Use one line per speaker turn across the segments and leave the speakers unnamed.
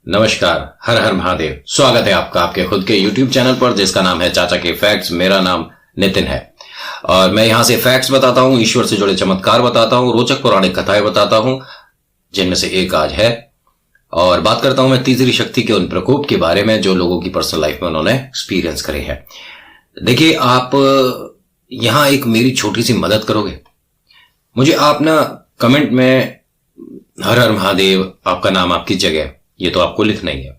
नमस्कार, हर हर महादेव। स्वागत है आपका आपके खुद के YouTube चैनल पर जिसका नाम है चाचा के फैक्ट्स। मेरा नाम नितिन है और मैं यहां से फैक्ट्स बताता हूं, ईश्वर से जुड़े चमत्कार बताता हूं, रोचक पौराणिक कथाएं बताता हूं, जिनमें से एक आज है। और बात करता हूं मैं तीसरी शक्ति के उन प्रकोप के बारे में जो लोगों की पर्सनल लाइफ में उन्होंने एक्सपीरियंस करे हैं। देखिए, आप यहां एक मेरी छोटी सी मदद करोगे। मुझे आप ना कमेंट में हर हर महादेव, आपका नाम, आपकी जगह, ये तो आपको लिखना ही है,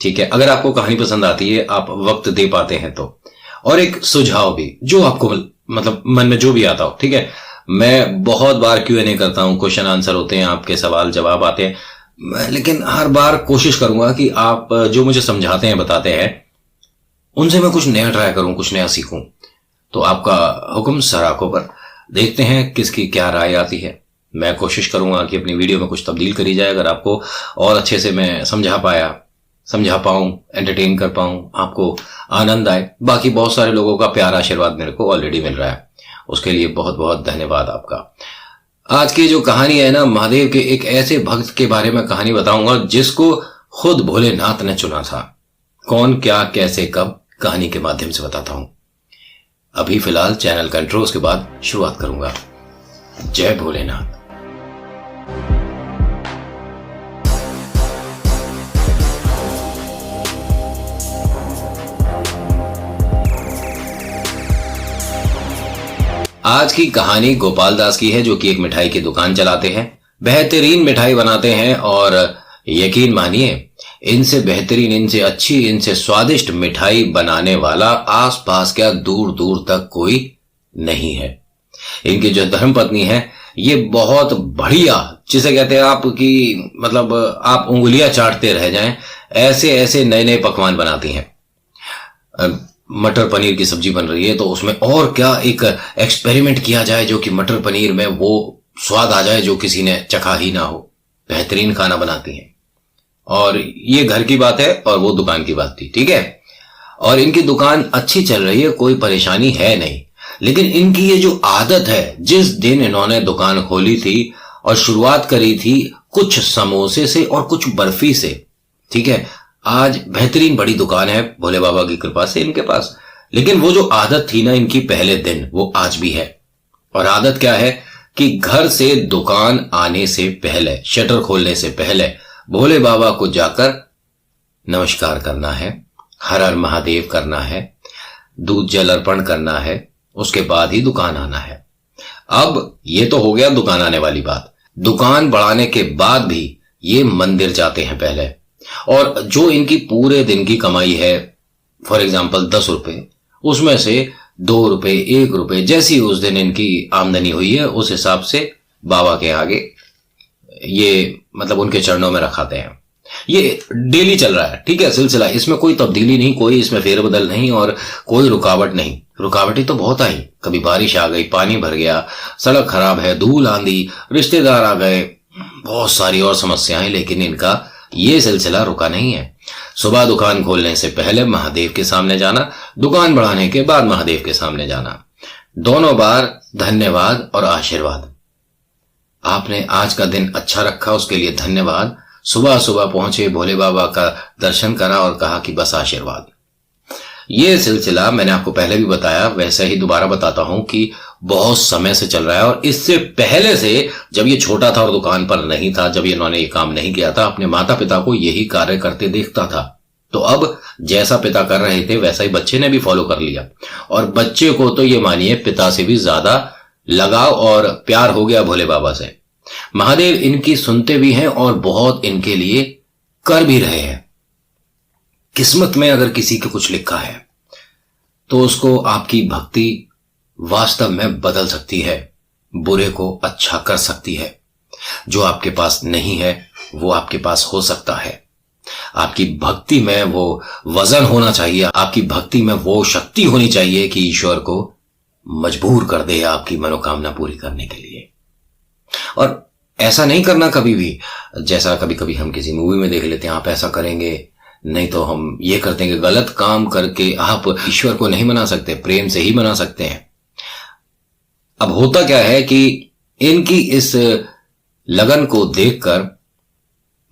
ठीक है। अगर आपको कहानी पसंद आती है, आप वक्त दे पाते हैं तो, और एक सुझाव भी जो आपको मतलब मन में जो भी आता हो, ठीक है। मैं बहुत बार Q&A करता हूं, क्वेश्चन आंसर होते हैं, आपके सवाल जवाब आते हैं, लेकिन हर बार कोशिश करूंगा कि आप जो मुझे समझाते हैं, बताते हैं, उनसे मैं कुछ नया ट्राई करूं, कुछ नया सीखूं। तो आपका हुक्म सर आंखों पर। देखते हैं किसकी क्या राय आती है। मैं कोशिश करूंगा कि अपनी वीडियो में कुछ तब्दील करी जाए, अगर आपको और अच्छे से मैं समझा पाऊं, एंटरटेन कर पाऊं, आपको आनंद आए। बाकी बहुत सारे लोगों का प्यार आशीर्वाद मेरे को ऑलरेडी मिल रहा है, उसके लिए बहुत बहुत धन्यवाद आपका। आज की जो कहानी है ना, महादेव के एक ऐसे भक्त के बारे में कहानी बताऊंगा जिसको खुद भोलेनाथ ने चुना था। कौन, क्या, कैसे, कब, कहानी के माध्यम से बताता हूं। अभी फिलहाल चैनल का इंट्रो, उसके बाद शुरुआत करूंगा। जय भोलेनाथ। आज की कहानी गोपाल दास की है, जो कि एक मिठाई की दुकान चलाते हैं। बेहतरीन मिठाई बनाते हैं और यकीन मानिए, इनसे बेहतरीन, इनसे अच्छी, इनसे स्वादिष्ट मिठाई बनाने वाला आसपास क्या दूर दूर तक कोई नहीं है। इनकी जो धर्मपत्नी है, ये बहुत बढ़िया, जिसे कहते हैं आपकी मतलब आप उंगलियां चाटते रह जाएं, ऐसे ऐसे नए नए पकवान बनाती हैं। मटर पनीर की सब्जी बन रही है तो उसमें और क्या एक एक्सपेरिमेंट किया जाए जो कि मटर पनीर में वो स्वाद आ जाए जो किसी ने चखा ही ना हो। बेहतरीन खाना बनाती हैं। और ये घर की बात है और वो दुकान की बात थी, ठीक है। और इनकी दुकान अच्छी चल रही है, कोई परेशानी है नहीं। लेकिन इनकी ये जो आदत है, जिस दिन इन्होंने दुकान खोली थी और शुरुआत करी थी कुछ समोसे से और कुछ बर्फी से, ठीक है। आज बेहतरीन बड़ी दुकान है भोले बाबा की कृपा से इनके पास। लेकिन वो जो आदत थी ना इनकी पहले दिन, वो आज भी है। और आदत क्या है कि घर से दुकान आने से पहले, शटर खोलने से पहले भोले बाबा को जाकर नमस्कार करना है, हर हर महादेव करना है, दूध जल अर्पण करना है, उसके बाद ही दुकान आना है। अब ये तो हो गया दुकान आने वाली बात। दुकान बढ़ाने के बाद भी ये मंदिर जाते हैं पहले, और जो इनकी पूरे दिन की कमाई है, फॉर एग्जाम्पल 10 रुपए, उसमें से 2 रुपए, 1 रुपए, जैसी उस दिन इनकी आमदनी हुई है, उस हिसाब से बाबा के आगे ये मतलब उनके चरणों में रखाते हैं। ये डेली चल रहा है, ठीक है, सिलसिला। इसमें कोई तब्दीली नहीं, कोई इसमें फेरबदल नहीं और कोई रुकावट नहीं। रुकावटें तो बहुत आई, कभी बारिश आ गई, पानी भर गया, सड़क खराब है, धूल आंधी, रिश्तेदार आ गए, बहुत सारी और समस्याएं, लेकिन इनका ये सिलसिला रुका नहीं है। सुबह दुकान खोलने से पहले महादेव के सामने जाना, दुकान बढ़ाने के बाद महादेव के सामने जाना, दोनों बार धन्यवाद और आशीर्वाद। आपने आज का दिन अच्छा रखा, उसके लिए धन्यवाद। सुबह सुबह पहुंचे, भोले बाबा का दर्शन करा और कहा कि बस आशीर्वाद। ये सिलसिला मैंने आपको पहले भी बताया, वैसे ही दोबारा बताता हूं कि बहुत समय से चल रहा है। और इससे पहले से, जब ये छोटा था और दुकान पर नहीं था, जब इन्होंने ये काम नहीं किया था, अपने माता पिता को यही कार्य करते देखता था। तो अब जैसा पिता कर रहे थे वैसा ही बच्चे ने भी फॉलो कर लिया। और बच्चे को तो ये मानिए पिता से भी ज्यादा लगाव और प्यार हो गया भोले बाबा से। महादेव इनकी सुनते भी हैं और बहुत इनके लिए कर भी रहे हैं। किस्मत में अगर किसी के कुछ लिखा है तो उसको आपकी भक्ति वास्तव में बदल सकती है, बुरे को अच्छा कर सकती है। जो आपके पास नहीं है वो आपके पास हो सकता है। आपकी भक्ति में वो वजन होना चाहिए, आपकी भक्ति में वो शक्ति होनी चाहिए कि ईश्वर को मजबूर कर दे आपकी मनोकामना पूरी करने के लिए। और ऐसा नहीं करना कभी भी, जैसा कभी कभी हम किसी मूवी में देख लेते हैं, आप ऐसा करेंगे नहीं तो हम ये कर देंगे। गलत काम करके आप ईश्वर को नहीं मना सकते, प्रेम से ही मना सकते हैं। अब होता क्या है कि इनकी इस लगन को देखकर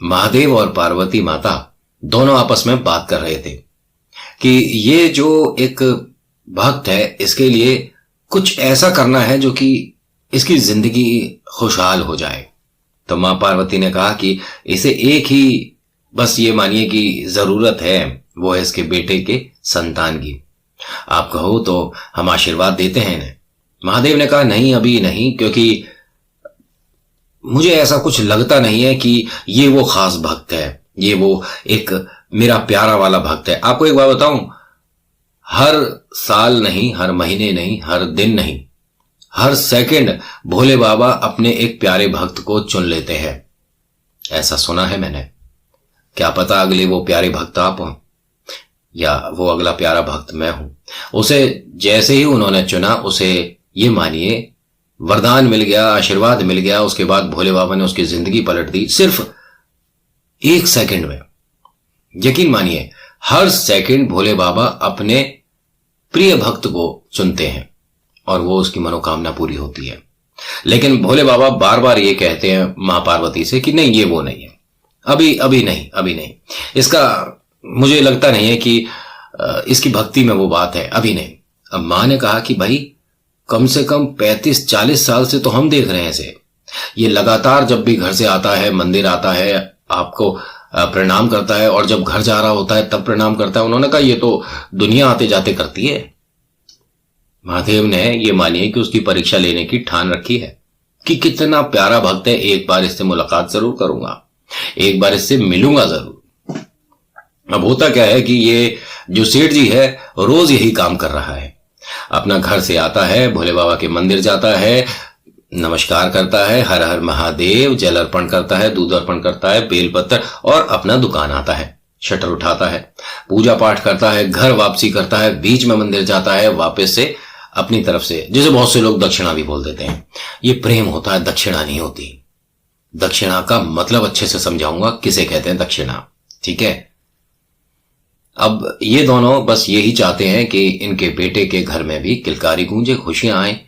महादेव और पार्वती माता दोनों आपस में बात कर रहे थे कि ये जो एक भक्त है इसके लिए कुछ ऐसा करना है जो कि इसकी जिंदगी खुशहाल हो जाए। तो मां पार्वती ने कहा कि इसे एक ही बस ये मानिए कि जरूरत है, वो है इसके बेटे के संतान की। आप कहो तो हम आशीर्वाद देते हैं इन्हें। महादेव ने कहा नहीं, अभी नहीं, क्योंकि मुझे ऐसा कुछ लगता नहीं है कि ये वो खास भक्त है, ये वो एक मेरा प्यारा वाला भक्त है। आपको एक बात बताऊं, हर साल नहीं, हर महीने नहीं, हर दिन नहीं, हर सेकंड भोले बाबा अपने एक प्यारे भक्त को चुन लेते हैं। ऐसा सुना है मैंने। क्या पता अगले वो प्यारे भक्त आप हो या वो अगला प्यारा भक्त मैं हूं। उसे जैसे ही उन्होंने चुना, उसे ये मानिए वरदान मिल गया, आशीर्वाद मिल गया। उसके बाद भोले बाबा ने उसकी जिंदगी पलट दी सिर्फ एक सेकंड में। यकीन मानिए हर सेकंड भोले बाबा अपने प्रिय भक्त को चुनते हैं और वो उसकी मनोकामना पूरी होती है। लेकिन भोले बाबा बार बार ये कहते हैं मां पार्वती से कि नहीं, ये वो नहीं है, अभी नहीं, अभी नहीं। इसका मुझे लगता नहीं है कि इसकी भक्ति में वो बात है, अभी नहीं। अब मां ने कहा कि भाई कम से कम 35-40 साल से तो हम देख रहे हैं इसे, ये लगातार जब भी घर से आता है, मंदिर आता है, आपको प्रणाम करता है, और जब घर जा रहा होता है तब प्रणाम करता है। उन्होंने कहा ये तो दुनिया आते जाते करती है। महादेव ने ये मानिए कि उसकी परीक्षा लेने की ठान रखी है कि कितना प्यारा भक्त है, एक बार इससे मुलाकात जरूर करूंगा, एक बार इससे मिलूंगा जरूर। अब होता क्या है कि ये जो सेठ जी है रोज यही काम कर रहा है। अपना घर से आता है, भोले बाबा के मंदिर जाता है, नमस्कार करता है, हर हर महादेव, जल अर्पण करता है, दूध अर्पण करता है, बेलपत्र, और अपना दुकान आता है, शटर उठाता है, पूजा पाठ करता है, घर वापसी करता है, बीच में मंदिर जाता है, वापस से अपनी तरफ से, जिसे बहुत से लोग दक्षिणा भी बोल देते हैं। ये प्रेम होता है, दक्षिणा नहीं होती। दक्षिणा का मतलब अच्छे से समझाऊंगा किसे कहते हैं दक्षिणा, ठीक है। अब ये दोनों बस यही चाहते हैं कि इनके बेटे के घर में भी किलकारी गूंजे, खुशियां आए।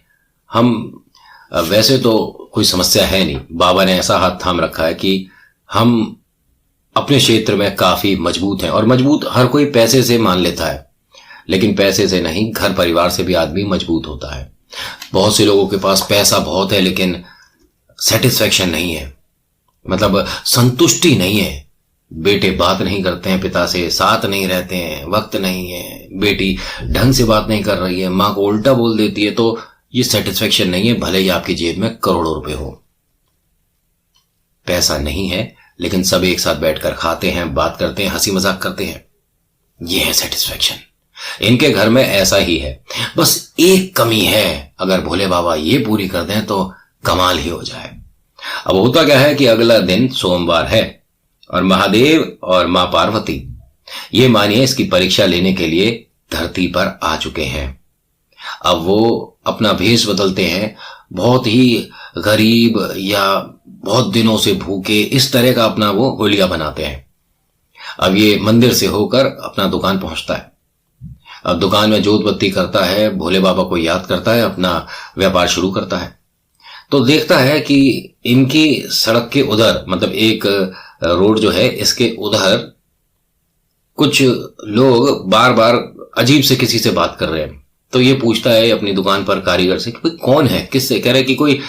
हम वैसे तो कोई समस्या है नहीं, बाबा ने ऐसा हाथ थाम रखा है कि हम अपने क्षेत्र में काफी मजबूत हैं, और मजबूत हर कोई पैसे से मान लेता है, लेकिन पैसे से नहीं, घर परिवार से भी आदमी मजबूत होता है। बहुत से लोगों के पास पैसा बहुत है लेकिन सेटिस्फेक्शन नहीं है, मतलब संतुष्टि नहीं है। बेटे बात नहीं करते हैं पिता से, साथ नहीं रहते हैं, वक्त नहीं है, बेटी ढंग से बात नहीं कर रही है, मां को उल्टा बोल देती है, तो ये सेटिस्फेक्शन नहीं है, भले ही आपकी जेब में करोड़ों रुपए हो। पैसा नहीं है लेकिन सब एक साथ बैठकर खाते हैं, बात करते हैं, हंसी मजाक करते हैं, ये है सेटिस्फेक्शन। इनके घर में ऐसा ही है। बस एक कमी है, अगर भोले बाबा ये पूरी कर दें तो कमाल ही हो जाए। अब होता क्या है कि अगला दिन सोमवार है और महादेव और मां पार्वती ये मानिए इसकी परीक्षा लेने के लिए धरती पर आ चुके हैं। अब वो अपना भेष बदलते हैं, बहुत ही गरीब या बहुत दिनों से भूखे, इस तरह का अपना वो होलिया बनाते हैं। अब ये मंदिर से होकर अपना दुकान पहुंचता है। अब दुकान में जोत बत्ती करता है, भोले बाबा को याद करता है, अपना व्यापार शुरू करता है। तो देखता है कि इनकी सड़क के उधर, मतलब एक रोड जो है इसके उधर कुछ लोग बार बार अजीब से किसी से बात कर रहे हैं। तो ये पूछता है अपनी दुकान पर कारीगर से कि भाई कौन है, किससे? कह रहे कि कोई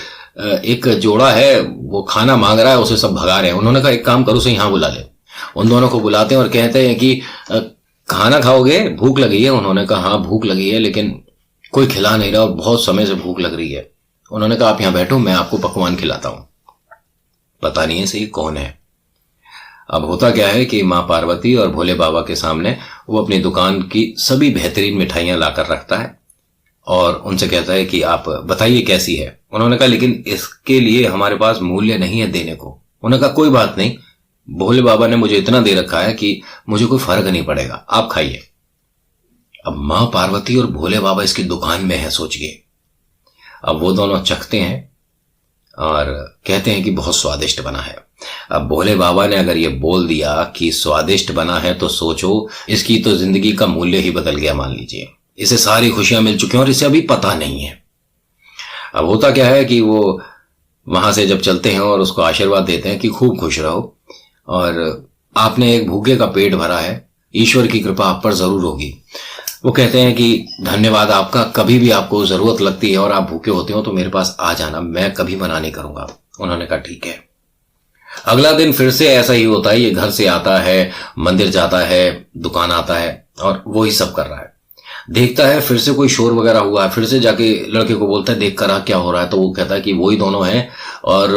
एक जोड़ा है, वो खाना मांग रहा है, उसे सब भगा रहे हैं। उन्होंने कहा एक काम करो, उसे यहां बुला ले। उन दोनों को बुलाते हैं और कहते हैं कि खाना खाओगे, भूख लगी है? उन्होंने कहा हाँ भूख लगी है, लेकिन कोई खिला नहीं रहा और बहुत समय से भूख लग रही है। उन्होंने कहा आप यहां बैठो, मैं आपको पकवान खिलाता हूं। पता नहीं है सही कौन है। अब होता क्या है कि मां पार्वती और भोले बाबा के सामने वो अपनी दुकान की सभी बेहतरीन मिठाइयां लाकर रखता है और उनसे कहता है कि आप बताइए कैसी है। उन्होंने कहा लेकिन इसके लिए हमारे पास मूल्य नहीं है देने को। उन्होंने कहा कोई बात नहीं, भोले बाबा ने मुझे इतना दे रखा है कि मुझे कोई फर्क नहीं पड़ेगा, आप खाइए। अब मां पार्वती और भोले बाबा इसकी दुकान में है, सोचिए। अब वो दोनों चखते हैं और कहते हैं कि बहुत स्वादिष्ट बना है। अब भोले बाबा ने अगर ये बोल दिया कि स्वादिष्ट बना है तो सोचो इसकी तो जिंदगी का मूल्य ही बदल गया। मान लीजिए इसे सारी खुशियां मिल चुकी हैं और इसे अभी पता नहीं है। अब होता क्या है कि वो वहां से जब चलते हैं और उसको आशीर्वाद देते हैं कि खूब खुश रहो, और आपने एक भूखे का पेट भरा है, ईश्वर की कृपा आप पर जरूर होगी। वो कहते हैं कि धन्यवाद आपका, कभी भी आपको जरूरत लगती है और आप भूखे होते हो तो मेरे पास आ जाना, मैं कभी मना नहीं करूंगा। उन्होंने कहा ठीक है। अगला दिन फिर से ऐसा ही होता है, ये घर से आता है, मंदिर जाता है, दुकान आता है और वो ही सब कर रहा है। देखता है फिर से कोई शोर वगैरह हुआ है, फिर से जाके लड़के को बोलता है देख कर क्या हो रहा है। तो वो कहता है कि वही दोनों हैं और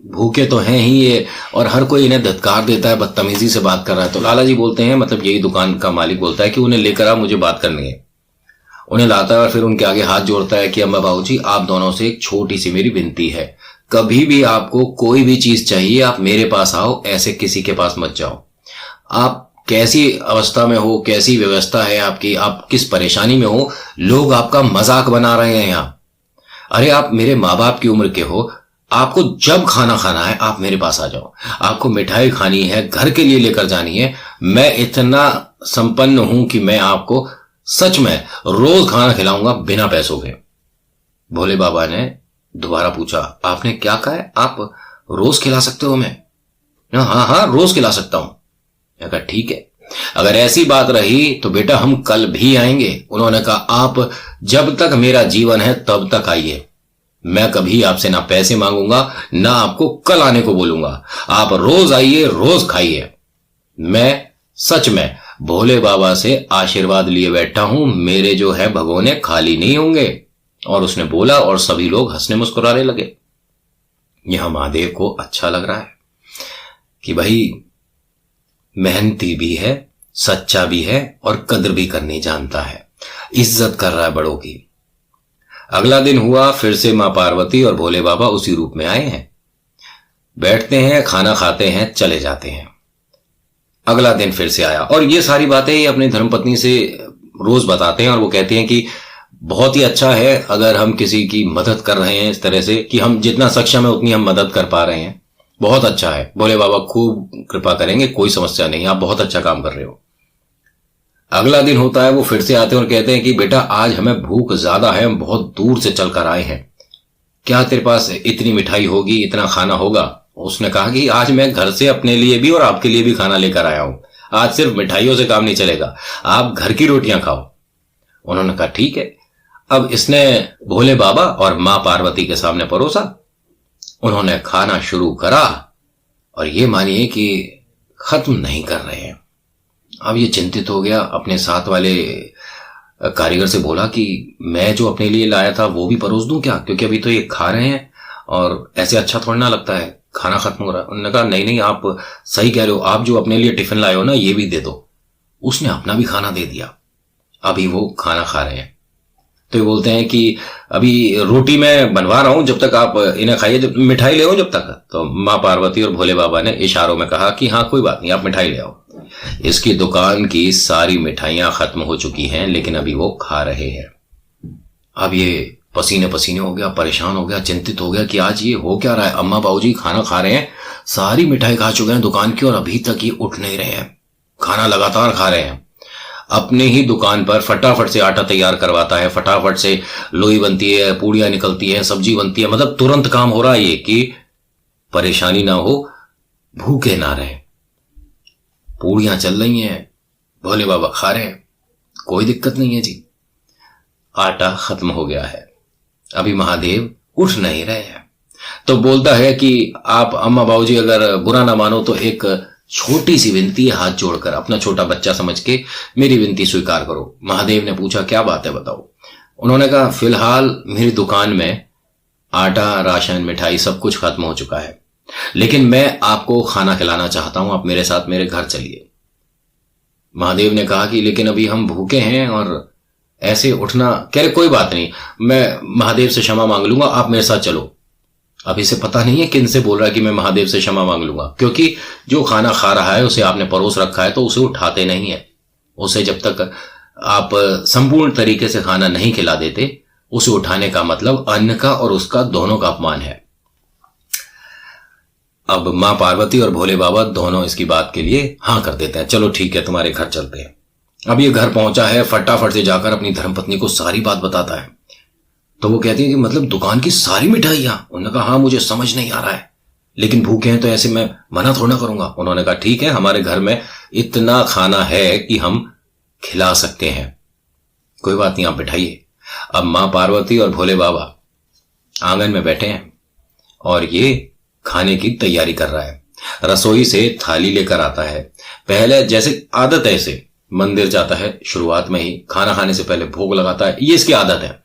भूखे तो हैं ही ये, और हर कोई इन्हें धत्कार देता है, बदतमीजी से बात कर रहा है। तो लाला जी बोलते हैं, मतलब यही दुकान का मालिक बोलता है कि उन्हें लेकर आ, मुझे बात करनी है। उन्हें लाता है और फिर उनके आगे हाथ जोड़ता है कि अम्मा बाबूजी, आप दोनों से एक छोटी सी मेरी विनती है, कभी भी आपको कोई भी चीज चाहिए आप मेरे पास आओ, ऐसे किसी के पास मत जाओ। आप कैसी अवस्था में हो, कैसी व्यवस्था है आपकी, आप किस परेशानी में हो, लोग आपका मजाक बना रहे हैं यहाँ। अरे आप मेरे माँ बाप की उम्र के हो, आपको जब खाना खाना है आप मेरे पास आ जाओ। आपको मिठाई खानी है, घर के लिए लेकर जानी है, मैं इतना संपन्न हूं कि मैं आपको सच में रोज खाना खिलाऊंगा बिना पैसों के। भोले बाबा ने दोबारा पूछा, आपने क्या कहा है? आप रोज खिला सकते हो हमें? हाँ हाँ रोज खिला सकता हूं। मैं कहा ठीक है, अगर ऐसी बात रही तो बेटा हम कल भी आएंगे। उन्होंने कहा आप जब तक मेरा जीवन है तब तक आइए, मैं कभी आपसे ना पैसे मांगूंगा ना आपको कल आने को बोलूंगा। आप रोज आइए, रोज खाइए। मैं सच में भोले बाबा से आशीर्वाद लिए बैठा हूं, मेरे जो है भगोने खाली नहीं होंगे। और उसने बोला और सभी लोग हंसने मुस्कुराने लगे। यह महादेव को अच्छा लग रहा है कि भाई मेहनती भी है, सच्चा भी है और कद्र भी करनी जानता है, इज्जत कर रहा है बड़ों की। अगला दिन हुआ, फिर से मां पार्वती और भोले बाबा उसी रूप में आए हैं, बैठते हैं, खाना खाते हैं, चले जाते हैं। अगला दिन फिर से आया और ये सारी बातें ये अपनी धर्मपत्नी से रोज बताते हैं और वो कहते हैं कि बहुत ही अच्छा है अगर हम किसी की मदद कर रहे हैं इस तरह से कि हम जितना सक्षम है उतनी हम मदद कर पा रहे हैं, बहुत अच्छा है। भोले बाबा खूब कृपा करेंगे, कोई समस्या नहीं, आप बहुत अच्छा काम कर रहे हो। अगला दिन होता है, वो फिर से आते हैं और कहते हैं कि बेटा आज हमें भूख ज्यादा है, हम बहुत दूर से चलकर आए हैं, क्या तेरे पास इतनी मिठाई होगी, इतना खाना होगा? उसने कहा कि आज मैं घर से अपने लिए भी और आपके लिए भी खाना लेकर आया हूं, आज सिर्फ मिठाइयों से काम नहीं चलेगा, आप घर की रोटियां खाओ। उन्होंने कहा ठीक है। अब इसने भोले बाबा और मां पार्वती के सामने परोसा, उन्होंने खाना शुरू करा और ये मानिए कि खत्म नहीं कर रहे हैं। अब ये चिंतित हो गया, अपने साथ वाले कारीगर से बोला कि मैं जो अपने लिए लाया था वो भी परोस दूं क्या, क्योंकि अभी तो ये खा रहे हैं और ऐसे अच्छा थोड़ा ना लगता है, खाना खत्म हो रहा है। उन्होंने कहा नहीं नहीं आप सही कह रहे हो, आप जो अपने लिए टिफिन लाए हो ना ये भी दे दो। उसने अपना भी खाना दे दिया, अभी वो खाना खा रहे हैं। तो ये बोलते हैं कि अभी रोटी मैं बनवा रहा हूं, जब तक आप इन्हें खाइए, जब मिठाई ले आओ जब तक। तो माँ पार्वती और भोले बाबा ने इशारों में कहा कि हाँ कोई बात नहीं, आप मिठाई ले आओ। इसकी दुकान की सारी मिठाइयां खत्म हो चुकी हैं, लेकिन अभी वो खा रहे हैं। अब ये पसीने पसीने हो गया, परेशान हो गया, चिंतित हो गया कि आज ये हो क्या रहा है। अम्मा बाबूजी खाना खा रहे हैं, सारी मिठाई खा चुके हैं दुकान की और अभी तक ये उठ नहीं रहे हैं, खाना लगातार खा रहे हैं। अपने ही दुकान पर फटाफट से आटा तैयार करवाता है, फटाफट से लोई बनती है, पूड़ियां निकलती है, सब्जी बनती है, मतलब तुरंत काम हो रहा है ये कि परेशानी ना हो, भूखे ना रहे। पूड़ियां चल रही हैं, भोले बाबा खा रहे हैं, कोई दिक्कत नहीं है जी। आटा खत्म हो गया है, अभी महादेव उठ नहीं रहे हैं। तो बोलता है कि आप अम्मा बाबूजी अगर बुरा ना मानो तो एक छोटी सी विनती है, हाथ जोड़कर अपना छोटा बच्चा समझ के मेरी विनती स्वीकार करो। महादेव ने पूछा क्या बात है बताओ। उन्होंने कहा फिलहाल मेरी दुकान में आटा, राशन, मिठाई सब कुछ खत्म हो चुका है, लेकिन मैं आपको खाना खिलाना चाहता हूं, आप मेरे साथ मेरे घर चलिए। महादेव ने कहा कि लेकिन अभी हम भूखे हैं और ऐसे उठना, कह रहे कोई बात नहीं, मैं महादेव से क्षमा मांग लूंगा, आप मेरे साथ चलो। अब इसे पता नहीं है किन से बोल रहा है कि मैं महादेव से क्षमा मांग लूंगा, क्योंकि जो खाना खा रहा है उसे आपने परोस रखा है तो उसे उठाते नहीं है। उसे जब तक आप संपूर्ण तरीके से खाना नहीं खिला देते, उसे उठाने का मतलब अन्न का और उसका दोनों का अपमान है। अब मां पार्वती और भोले बाबा दोनों इसकी बात के लिए हां कर देते हैं, चलो ठीक है तुम्हारे घर चलते हैं। अब ये घर पहुंचा है, फटाफट से जाकर अपनी धर्मपत्नी को सारी बात बताता है। तो वो कहती है कि मतलब दुकान की सारी मिठाइयां? उन्होंने कहा हाँ मुझे समझ नहीं आ रहा है, लेकिन भूखे हैं तो ऐसे मैं मना थोड़ा ना करूंगा। उन्होंने कहा ठीक है, हमारे घर में इतना खाना है कि हम खिला सकते हैं, कोई बात नहीं, आप बिठाइए। अब मां पार्वती और भोले बाबा आंगन में बैठे हैं और ये खाने की तैयारी कर रहा है। रसोई से थाली लेकर आता है। पहले जैसे आदत है, इसे मंदिर जाता है, शुरुआत में ही खाना खाने से पहले भोग लगाता है, ये इसकी आदत है।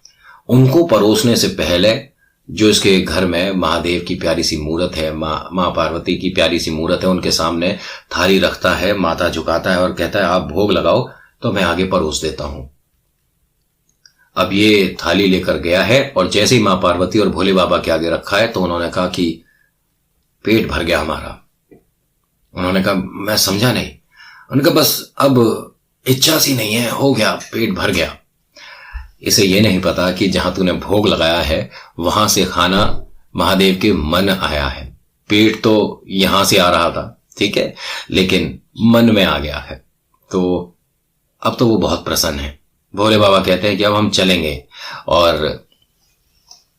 उनको परोसने से पहले जो इसके घर में महादेव की प्यारी सी मूर्त है, मां पार्वती की प्यारी सी मूर्त है, उनके सामने थाली रखता है, माथा झुकाता है और कहता है आप भोग लगाओ तो मैं आगे परोस देता हूं। अब ये थाली लेकर गया है और जैसे ही मां पार्वती और भोले बाबा के आगे रखा है तो उन्होंने कहा कि पेट भर गया हमारा। उन्होंने कहा मैं समझा नहीं। उन्होंने कहा बस अब इच्छा सी नहीं है, हो गया, पेट भर गया। इसे ये नहीं पता कि जहां तूने भोग लगाया है वहां से खाना महादेव के मन आया है। पेट तो यहां से आ रहा था, ठीक है, लेकिन मन में आ गया है। तो अब तो वो बहुत प्रसन्न है। भोले बाबा कहते हैं कि अब हम चलेंगे और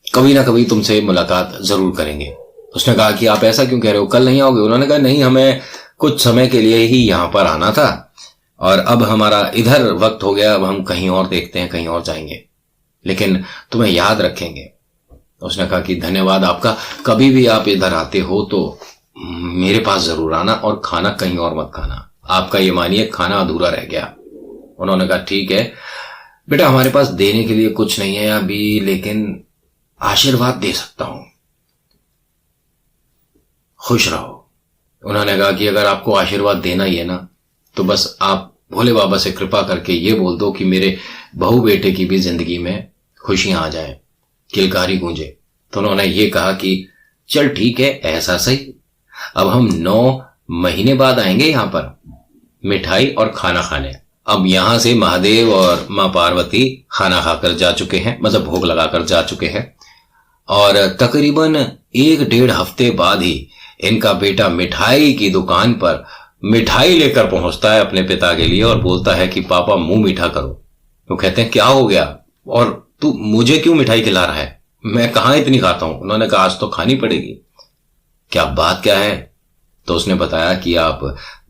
कभी ना कभी तुमसे मुलाकात जरूर करेंगे। उसने कहा कि आप ऐसा क्यों कह रहे हो, कल नहीं आओगे? उन्होंने कहा नहीं, हमें कुछ समय के लिए ही यहां पर आना था और अब हमारा इधर वक्त हो गया, अब हम कहीं और देखते हैं, कहीं और जाएंगे, लेकिन तुम्हें याद रखेंगे। उसने कहा कि धन्यवाद आपका, कभी भी आप इधर आते हो तो मेरे पास जरूर आना और खाना कहीं और मत खाना, आपका ये मानिए खाना अधूरा रह गया। उन्होंने कहा ठीक है बेटा, हमारे पास देने के लिए कुछ नहीं है अभी, लेकिन आशीर्वाद दे सकता हूं, खुश रहो। उन्होंने कहा कि अगर आपको आशीर्वाद देना ही है ना तो बस आप भोले बाबा से कृपा करके ये बोल दो कि मेरे बहू बेटे की भी जिंदगी में खुशियां आ जाएं, किलकारी गूंजे। तो उन्होंने ये कहा कि चल ठीक है, ऐसा सही, अब हम 9 महीने बाद आएंगे यहां पर मिठाई और खाना खाने। अब यहां से महादेव और मां पार्वती खाना खाकर जा चुके हैं, मतलब भोग लगाकर जा चुके हैं, और तकरीबन 1-1.5 हफ्ते बाद ही इनका बेटा मिठाई की दुकान पर मिठाई लेकर पहुंचता है अपने पिता के लिए और बोलता है कि पापा मुंह मीठा करो। तो कहते हैं क्या हो गया और तू मुझे क्यों मिठाई खिला रहा है, मैं कहां इतनी खाता हूं? उन्होंने कहा आज तो खानी पड़ेगी। क्या बात क्या है? तो उसने बताया कि आप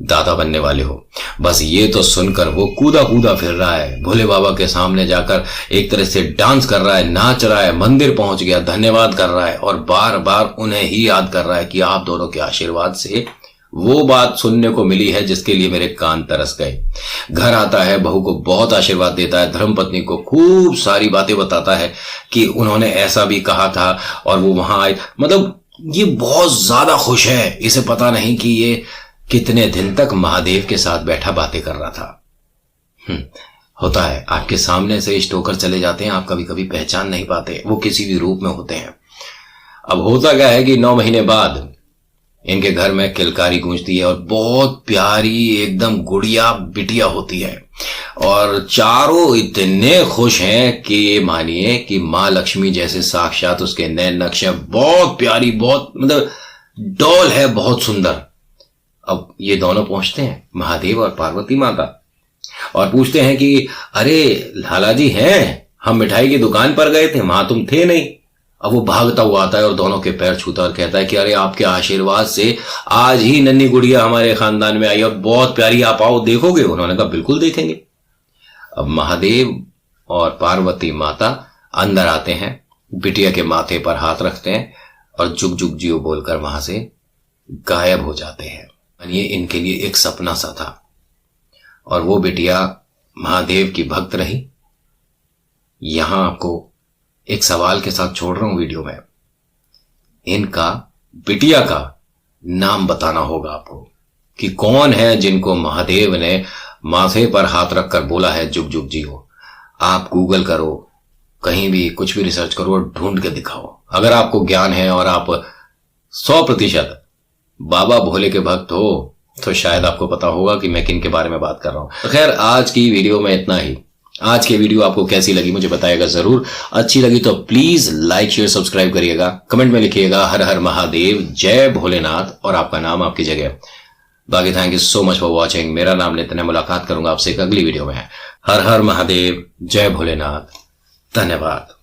दादा बनने वाले हो। बस ये तो सुनकर वो कूदा कूदा फिर रहा है, भोले बाबा के सामने जाकर एक तरह से डांस कर रहा है, नाच रहा है, मंदिर पहुंच गया, धन्यवाद कर रहा है और बार बार उन्हें ही याद कर रहा है कि आप दोनों के आशीर्वाद से वो बात सुनने को मिली है जिसके लिए मेरे कान तरस गए। घर आता है, बहू को बहुत आशीर्वाद देता है, धर्मपत्नी को खूब सारी बातें बताता है कि उन्होंने ऐसा भी कहा था और वो वहां आए, मतलब ये बहुत ज्यादा खुश है। इसे पता नहीं कि ये कितने दिन तक महादेव के साथ बैठा बातें कर रहा था। होता है, आपके सामने से इष्ट होकर चले जाते हैं, आप कभी कभी पहचान नहीं पाते, वो किसी भी रूप में होते हैं। अब होता क्या है कि 9 महीने बाद इनके घर में किलकारी गूंजती है और बहुत प्यारी एकदम गुड़िया बिटिया होती है और चारों इतने खुश हैं कि ये मानिए कि मां लक्ष्मी जैसे साक्षात उसके नैन नक्श है, बहुत प्यारी, बहुत मतलब डॉल है, बहुत सुंदर। अब ये दोनों पहुंचते हैं महादेव और पार्वती माता और पूछते हैं कि अरे लाला जी हैं, हम मिठाई की दुकान पर गए थे, वहां तुम थे नहीं। अब वो भागता हुआ आता है और दोनों के पैर छूता और कहता है कि अरे आपके आशीर्वाद से आज ही नन्ही गुड़िया हमारे खानदान में आई और बहुत प्यारी, आप आओ देखोगे? उन्होंने कहा बिल्कुल देखेंगे। अब महादेव और पार्वती माता अंदर आते हैं, बिटिया के माथे पर हाथ रखते हैं और जुग जुग जियो बोलकर वहां से गायब हो जाते हैं। ये इनके लिए एक सपना सा था और वो बिटिया महादेव की भक्त रही। यहां आपको एक सवाल के साथ छोड़ रहा हूं वीडियो में, इनका बिटिया का नाम बताना होगा आपको कि कौन है जिनको महादेव ने माथे पर हाथ रखकर बोला है जुग जुग जियो। आप गूगल करो, कहीं भी कुछ भी रिसर्च करो और ढूंढ के दिखाओ। अगर आपको ज्ञान है और आप 100% बाबा भोले के भक्त हो तो शायद आपको पता होगा कि मैं किन के बारे में बात कर रहा हूं। तो खैर आज की वीडियो में इतना ही। आज की वीडियो आपको कैसी लगी मुझे बताइएगा जरूर। अच्छी लगी तो प्लीज लाइक शेयर सब्सक्राइब करिएगा, कमेंट में लिखिएगा हर हर महादेव, जय भोलेनाथ और आपका नाम आपकी जगह। बाकी thank you so much for watching. मेरा नाम नितिन है, मुलाकात करूंगा आपसे एक अगली वीडियो में। हर हर महादेव, जय भोलेनाथ, धन्यवाद।